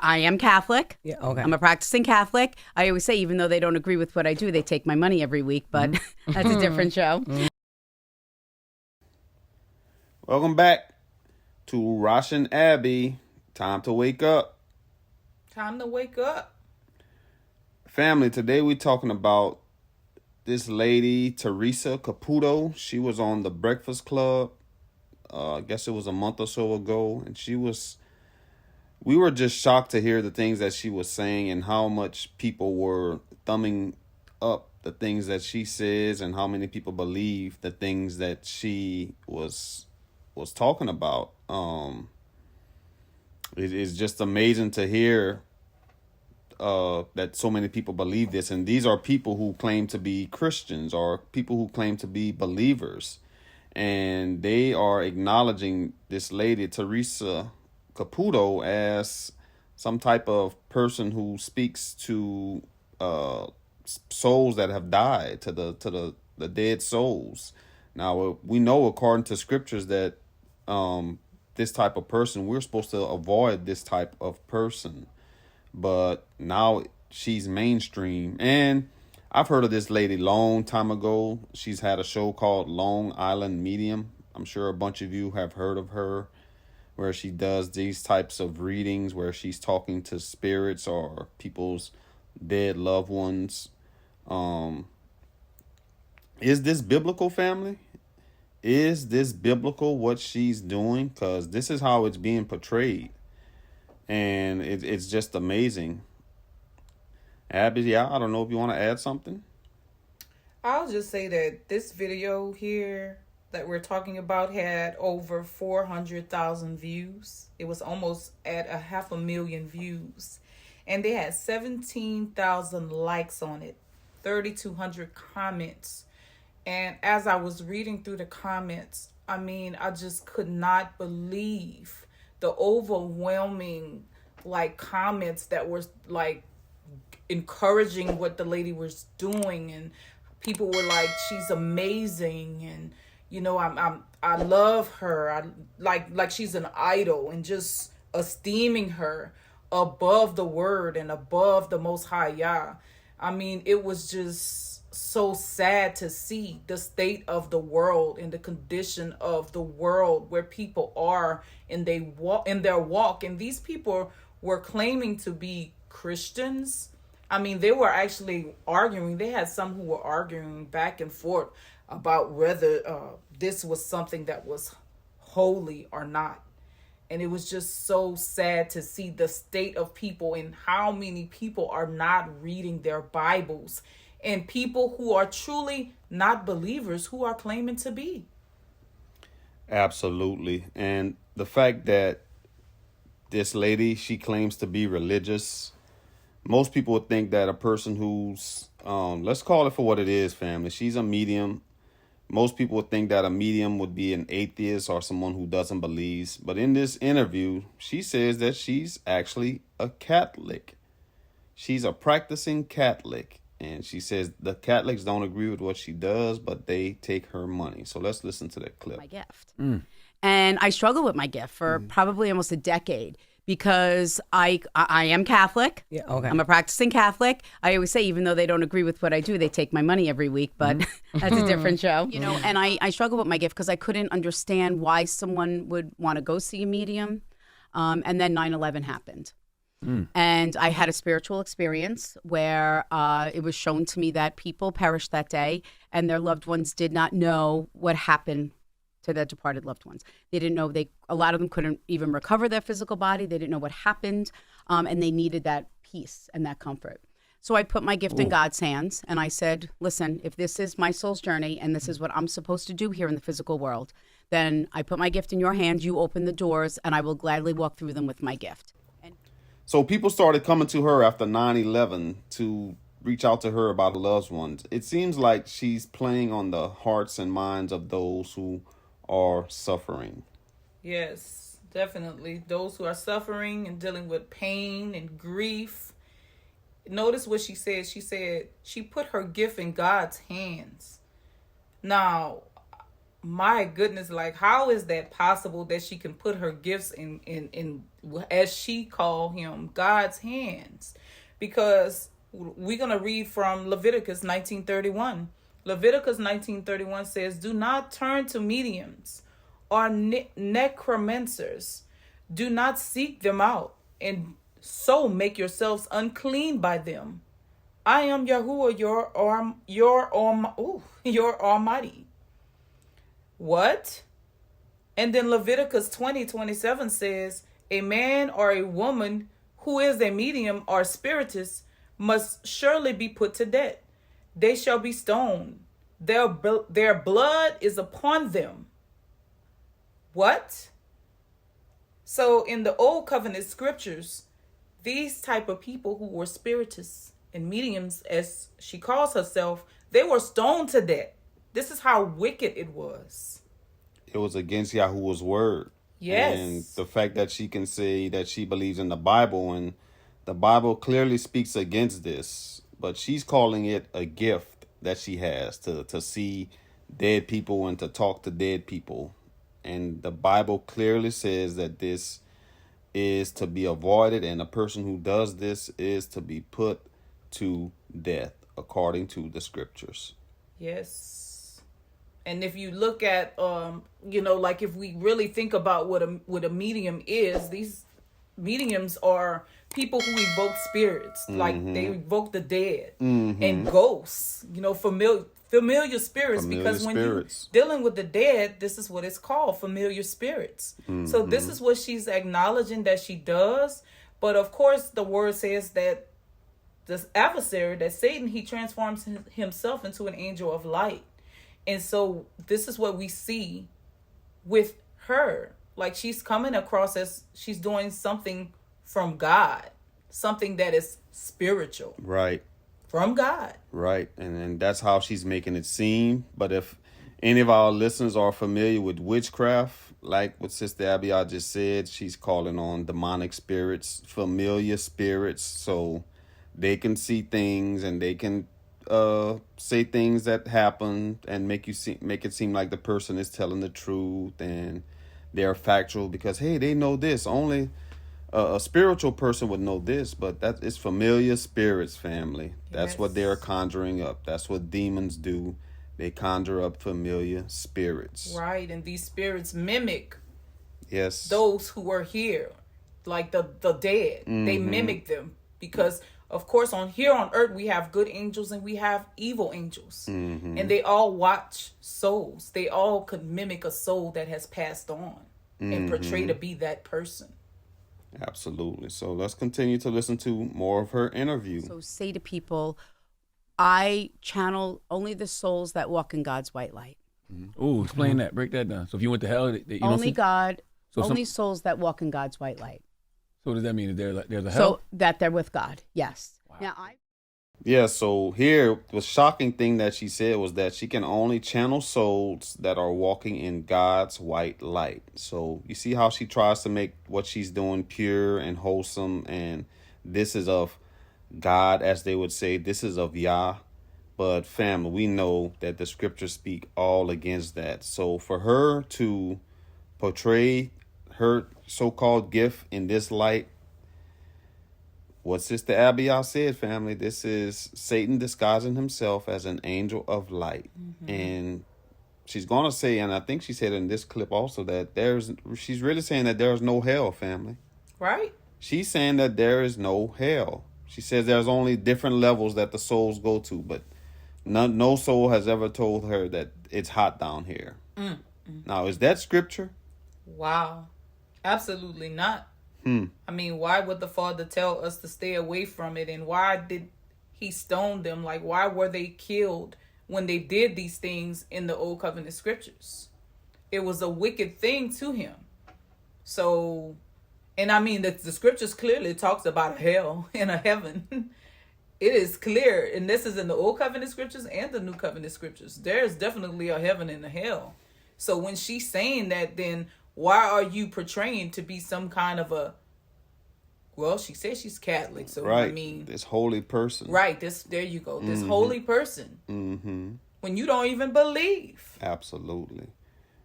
I am Catholic. Yeah, okay. I'm a practicing Catholic. I always say, even though they don't agree with what I do, they take my money every week, but that's a different show. Welcome back to Russian Abbey. Time to wake up. Time to wake up. Family, today we're talking about this lady, Theresa Caputo. She was on the Breakfast Club. I guess it was a month or so ago. And we were just shocked to hear the things that she was saying and how much people were thumbing up the things that she says and how many people believe the things that she was talking about. It is just amazing to hear that so many people believe this, and these are people who claim to be Christians or people who claim to be believers, and they are acknowledging this lady Theresa Caputo as some type of person who speaks to souls that have died, to the dead souls. Now we know according to scriptures that this type of person, we're supposed to avoid this type of person. But now she's mainstream. And I've heard of this lady long time ago. She's had a show called Long Island Medium. I'm sure a bunch of you have heard of her, where she does these types of readings where she's talking to spirits or people's dead loved ones. Is this biblical, family? Is this biblical, what she's doing? Because this is how it's being portrayed. And it's just amazing. Abby, yeah, I don't know if you want to add something. I'll just say that this video here that we're talking about had over 400,000 views. It was almost at 500,000 views. And they had 17,000 likes on it, 3,200 comments. And as I was reading through the comments, I mean, I just could not believe the overwhelming comments that were encouraging what the lady was doing, and people were like, she's amazing, and I love her, I like she's an idol, and just esteeming her above the word and above the Most High Yah. I mean, it was just so sad to see the state of the world and the condition of the world where people are in their walk. And these people were claiming to be Christians. I mean, they were actually arguing. They had some who were arguing back and forth about whether this was something that was holy or not. And it was just so sad to see the state of people and how many people are not reading their Bibles, and people who are truly not believers who are claiming to be. Absolutely. And the fact that this lady, she claims to be religious. Most people would think that a person who's, let's call it for what it is, family. She's a medium. Most people would think that a medium would be an atheist or someone who doesn't believe. But in this interview, she says that she's actually a Catholic. She's a practicing Catholic. And she says the Catholics don't agree with what she does, but they take her money. So let's listen to that clip. My gift. And I struggled with my gift for probably almost a decade because I am Catholic. Yeah, okay. I'm a practicing Catholic. I always say, even though they don't agree with what I do, they take my money every week, but that's a different show. And I struggled with my gift because I couldn't understand why someone would want to go see a medium. And then 9/11 happened. And I had a spiritual experience where it was shown to me that people perished that day and their loved ones did not know what happened to their departed loved ones. They didn't know, a lot of them couldn't even recover their physical body. They didn't know what happened, and they needed that peace and that comfort. So I put my gift in God's hands and I said, listen, if this is my soul's journey and this is what I'm supposed to do here in the physical world, then I put my gift in your hands, you open the doors, and I will gladly walk through them with my gift. So people started coming to her after 9/11 to reach out to her about loved ones. It seems like she's playing on the hearts and minds of those who are suffering. Yes, definitely. Those who are suffering and dealing with pain and grief. Notice what she said. She said she put her gift in God's hands. Now, my goodness, like, how is that possible that she can put her gifts in as she call him, God's hands? Because we're going to read from Leviticus 19:31. Leviticus 19:31 says, "Do not turn to mediums or necromancers. Do not seek them out, and so make yourselves unclean by them. I am Yahuwah, your Almighty." What? And then Leviticus 20:27 says, "A man or a woman who is a medium or spiritist must surely be put to death. They shall be stoned. Their blood is upon them." What? So in the Old Covenant scriptures, these type of people who were spiritists and mediums, as she calls herself, they were stoned to death. This is how wicked it was. It was against Yahuwah's word. Yes. And the fact that she can say that she believes in the Bible, and the Bible clearly speaks against this, but she's calling it a gift that she has to see dead people and to talk to dead people. And the Bible clearly says that this is to be avoided, and a person who does this is to be put to death according to the scriptures. Yes. And if you look at, like if we really think about what a medium is, these mediums are people who evoke spirits, like they evoke the dead and ghosts, familiar spirits, because when you're dealing with the dead, this is what it's called, familiar spirits. So this is what she's acknowledging that she does. But of course, the word says that this adversary, that Satan, he transforms himself into an angel of light. And so this is what we see with her. Like, she's coming across as she's doing something from God, something that is spiritual. Right. From God. Right. And that's how she's making it seem. But if any of our listeners are familiar with witchcraft, like what Sister Abigail just said, she's calling on demonic spirits, familiar spirits, so they can see things and they can say things that happen and make it seem like the person is telling the truth and they're factual because, hey, they know this. Only a spiritual person would know this, but that is familiar spirits, family. That's what they're conjuring up. That's what demons do. They conjure up familiar spirits. Right, and these spirits mimic those who are here, like the dead. They mimic them because, of course, here on earth, we have good angels and we have evil angels. And they all watch souls. They all could mimic a soul that has passed on and portray to be that person. Absolutely. So let's continue to listen to more of her interview. So say to people, I channel only the souls that walk in God's white light. Oh, explain that. Break that down. So if you went to hell, you only God, only souls that walk in God's white light. So does that mean that there's a hell? So that they're with God, yes. Wow. Yeah, so here, the shocking thing that she said was that she can only channel souls that are walking in God's white light. So you see how she tries to make what she's doing pure and wholesome, and this is of God, as they would say, this is of Yah. But family, we know that the scriptures speak all against that. So for her to portray her so-called gift in this light, what Sister Abigail said, family, this is Satan disguising himself as an angel of light. And she's going to say, and I think she said in this clip also, that she's really saying that there is no hell, family. Right. She's saying that there is no hell. She says there's only different levels that the souls go to, but no soul has ever told her that it's hot down here. Now, is that scripture? Wow. Absolutely not. I mean, why would the Father tell us to stay away from it? And why did he stone them? Like, why were they killed when they did these things in the Old Covenant scriptures? It was a wicked thing to him. So, and I mean, the scriptures clearly talks about a hell and a heaven. It is clear. And this is in the Old Covenant scriptures and the New Covenant scriptures. There's definitely a heaven and a hell. So when she's saying that, then why are you portraying to be some kind of she says she's Catholic, so right. I mean, this holy person. Right, there you go. This holy person. When you don't even believe. Absolutely.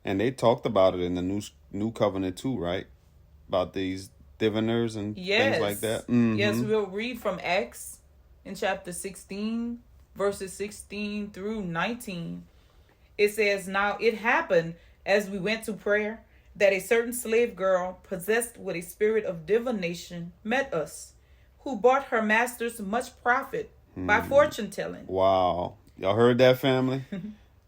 And they talked about it in the new covenant too, right? About these diviners and things like that. Yes, we'll read from Acts in chapter 16, verses 16 through 19. It says, "Now it happened as we went to prayer that a certain slave girl possessed with a spirit of divination met us, who brought her masters much profit by fortune telling." Wow. Y'all heard that, family?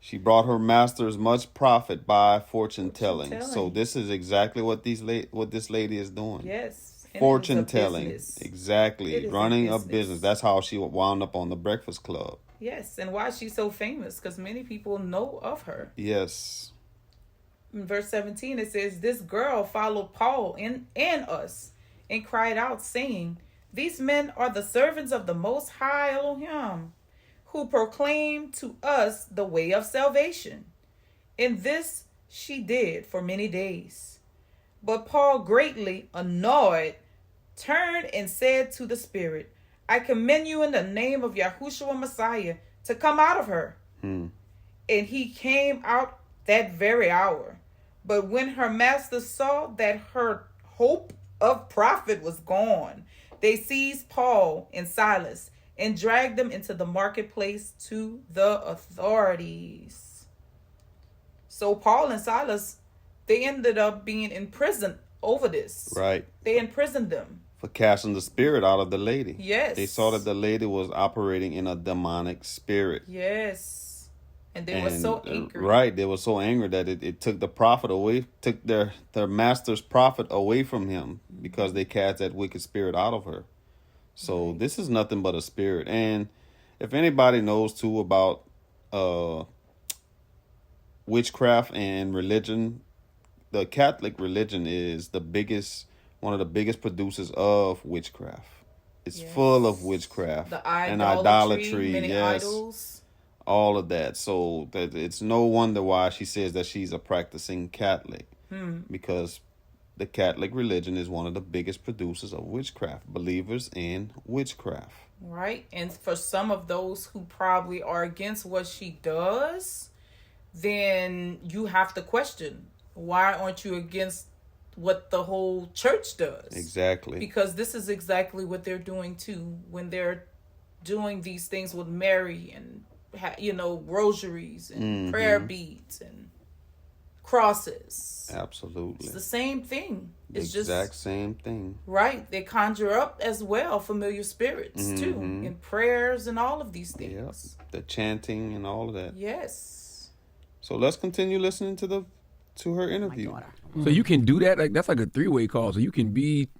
She brought her masters much profit by fortune telling. So this is exactly what this lady is doing. Yes. Fortune telling. Business. Exactly. Running a business. That's how she wound up on the Breakfast Club. Yes. And why is she so famous? Because many people know of her. Yes. In verse 17, it says, "This girl followed Paul and us and cried out, saying, 'These men are the servants of the Most High Elohim, who proclaim to us the way of salvation.' And this she did for many days. But Paul, greatly annoyed, turned and said to the spirit, 'I commend you in the name of Yahushua Messiah to come out of her.' And he came out that very hour. But when her masters saw that her hope of profit was gone, they seized Paul and Silas and dragged them into the marketplace to the authorities." So Paul and Silas, they ended up being in prison over this. Right. They imprisoned them. For casting the spirit out of the lady. Yes. They saw that the lady was operating in a demonic spirit. Yes. And they were so angry. Right. They were so angry that it took the profit away, took their master's profit away from him because they cast that wicked spirit out of her. So this is nothing but a spirit. And if anybody knows too about witchcraft and religion, the Catholic religion is one of the biggest producers of witchcraft. It's full of witchcraft and idolatry. Many idols. All of that. So that it's no wonder why she says that she's a practicing Catholic, because the Catholic religion is one of the biggest producers of witchcraft, believers in witchcraft. Right. And for some of those who probably are against what she does, then you have to question, why aren't you against what the whole church does? Exactly. Because this is exactly what they're doing too when they're doing these things with Mary and rosaries and prayer beads and crosses. Absolutely. It's the same thing. It's the exact same thing. Right. They conjure up as well familiar spirits too, in prayers and all of these things. Yep. The chanting and all of that. Yes. So let's continue listening to her interview. So you can do that? That's like a three-way call. So you can be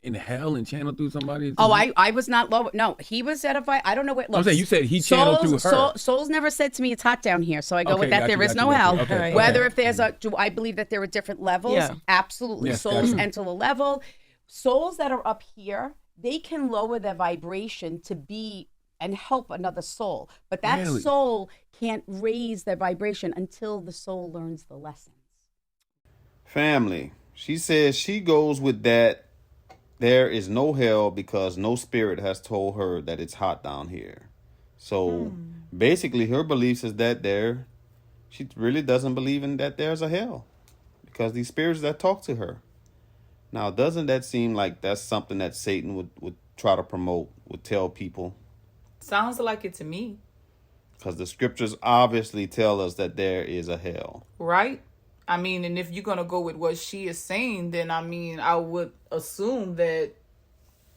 in hell and channel through somebody? Oh, I was not low. No, he was edified. I don't know what. Look, I'm saying you said he channeled through her. Souls never said to me it's hot down here, so I go with that. Gotcha, There is gotcha, no hell. gotcha. Okay, Whether if there's do I believe that there are different levels? Yeah. Absolutely. Yes, Souls gotcha. enter a level. Souls that are up here, they can lower their vibration to be and help another soul, but that Really? soul can't raise their vibration until the soul learns the lessons. Family, she says she goes with that. There is no hell because no spirit has told her that it's hot down here. So basically her beliefs is that she really doesn't believe in that there's a hell because these spirits that talk to her. Now, doesn't that seem like that's something that Satan would try to promote, would tell people? Sounds like it to me. Because the scriptures obviously tell us that there is a hell. Right? I mean, and if you're going to go with what she is saying, then I mean, I would assume that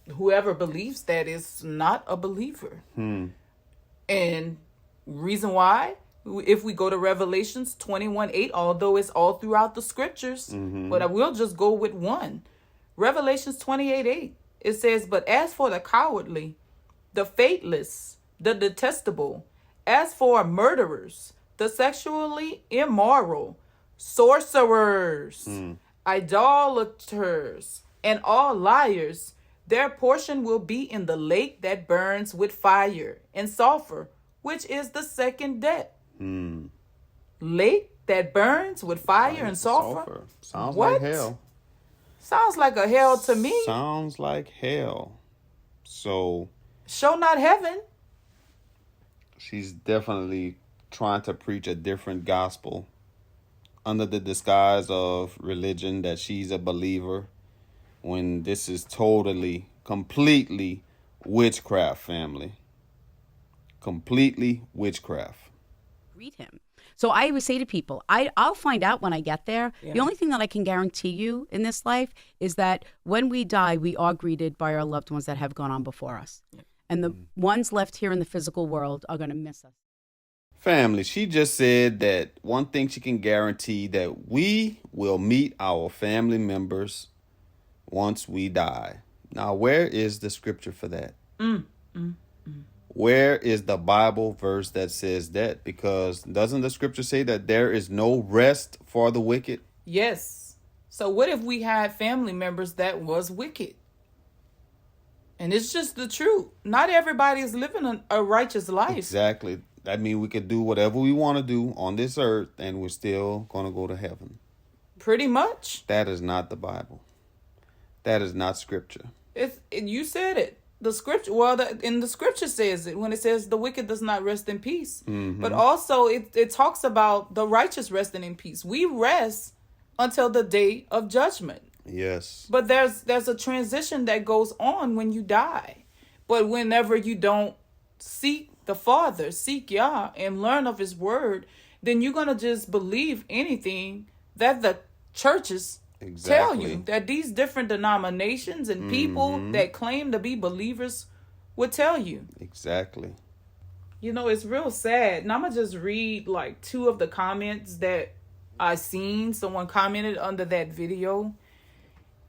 whoever believes that is not a believer. And reason why? If we go to Revelations 21:8, although it's all throughout the scriptures, but I will just go with one. Revelations 28:8, it says, "But as for the cowardly, the faithless, the detestable, as for murderers, the sexually immoral, sorcerers, idolaters, and all liars, their portion will be in the lake that burns with fire and sulfur, which is the second death." Lake that burns with fire and sulfur? Sounds What? like hell. Sounds like a hell to me. Sounds like hell. So Sure not heaven. she's definitely trying to preach a different gospel under the disguise of religion that she's a believer, when this is totally, completely witchcraft, family. Completely witchcraft. Greet him. So I always say to people, I'll find out when I get there. Yeah. The only thing that I can guarantee you in this life is that when we die, we are greeted by our loved ones that have gone on before us. Yeah. And the ones left here in the physical world are going to miss us. Family, she just said that one thing she can guarantee, that we will meet our family members once we die. Now, where is the scripture for that? Where is the Bible verse that says that? Because doesn't the scripture say that there is no rest for the wicked? Yes. So what if we had family members that was wicked? And it's just the truth. Not everybody is living a righteous life. Exactly. That means we could do whatever we want to do on this earth and we're still going to go to heaven. Pretty much. That is not the Bible. That is not scripture. You said it. The scripture, well, in the scripture says it when it says the wicked does not rest in peace. Mm-hmm. But also it talks about the righteous resting in peace. We rest until the day of judgment. Yes. But there's a transition that goes on when you die. But whenever you don't seek the Father, seek Yah, and learn of his word, then you're going to just believe anything that the churches tell you, that these different denominations and people that claim to be believers would tell you. Exactly. You know, it's real sad. And I'm going to just read like 2 of the comments that I seen. Someone commented under that video.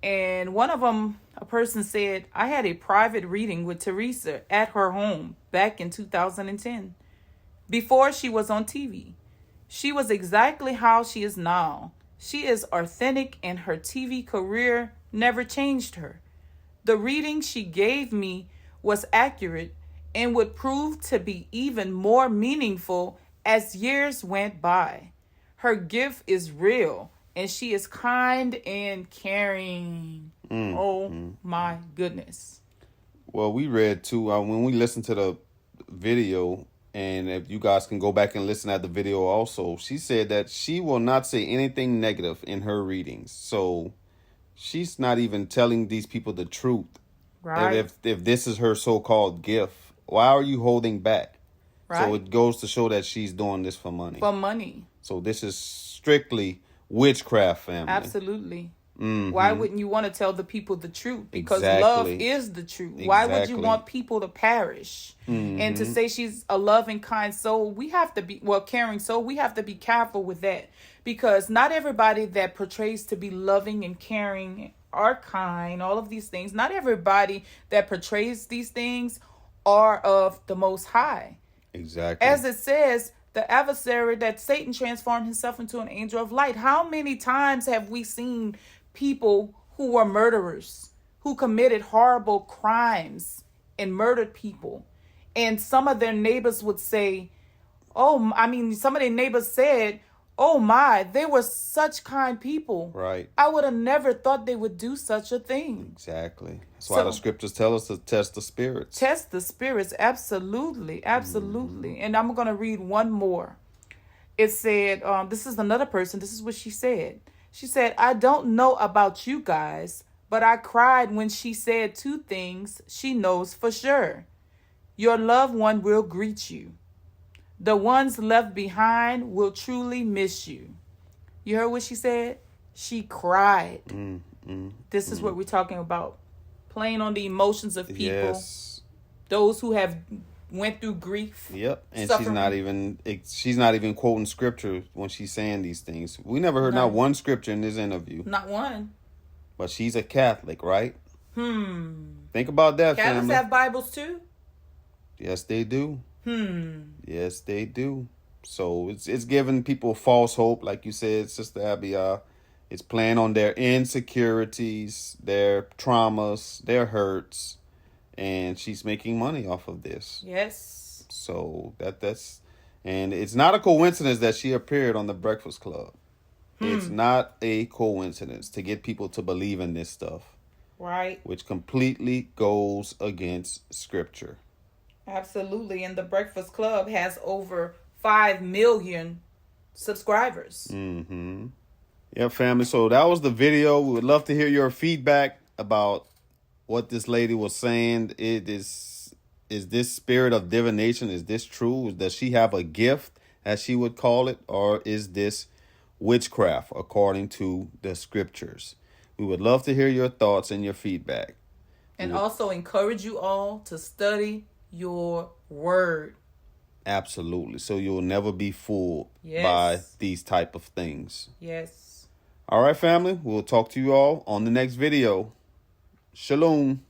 And one of them, a person said, I had a private reading with Theresa at her home back in 2010. Before she was on TV. She was exactly how she is now. She is authentic and her TV career never changed her. The reading she gave me was accurate and would prove to be even more meaningful as years went by. Her gift is real and she is kind and caring. My goodness. Well, we read too, when we listened to the video, and if you guys can go back and listen at the video also, she said that she will not say anything negative in her readings. So she's not even telling these people the truth. Right. If this is her so-called gift, why are you holding back? Right. So it goes to show that she's doing this for money. For money. So this is strictly witchcraft, family. Absolutely. Mm-hmm. Why wouldn't you want to tell the people the truth? Because love is the truth. Exactly. Why would you want people to perish? Mm-hmm. And to say she's a loving, kind soul, we have to be, caring soul, we have to be careful with that. Because not everybody that portrays to be loving and caring are kind, all of these things. Not everybody that portrays these things are of the Most High. Exactly. As it says, the adversary, that Satan transformed himself into an angel of light. How many times have we seen people who were murderers, who committed horrible crimes and murdered people? And some of their neighbors would say, some of their neighbors said, oh my, they were such kind people. Right. I would have never thought they would do such a thing. Exactly. That's why the scriptures tell us to test the spirits. Test the spirits. Absolutely. Absolutely. Mm. And I'm going to read one more. It said, this is another person. This is what she said. She said, I don't know about you guys, but I cried when she said 2 things she knows for sure. Your loved one will greet you. The ones left behind will truly miss you. You heard what she said? She cried. This is what we're talking about. Playing on the emotions of people. Yes. Those who have went through grief. Yep. And suffering. she's not even quoting scripture when she's saying these things. We never heard not one scripture in this interview. Not one. But she's a Catholic, right? Think about that, Catholics family. have Bibles too? Yes, they do. Yes, they do. So it's giving people false hope, like you said, Sister Abia. It's playing on their insecurities, their traumas, their hurts, and she's making money off of this. Yes. So and it's not a coincidence that she appeared on the Breakfast Club. It's not a coincidence to get people to believe in this stuff. Right. Which completely goes against scripture. Absolutely. And the Breakfast Club has over 5 million subscribers. Yeah, family. So that was the video. We would love to hear your feedback about what this lady was saying. Is this spirit of divination? Is this true? Does she have a gift, as she would call it, or is this witchcraft according to the scriptures? We would love to hear your thoughts and your feedback. And also encourage you all to study your word. Absolutely. So you'll never be fooled Yes. by these type of things. Yes. All right, family. We'll talk to you all on the next video. Shalom.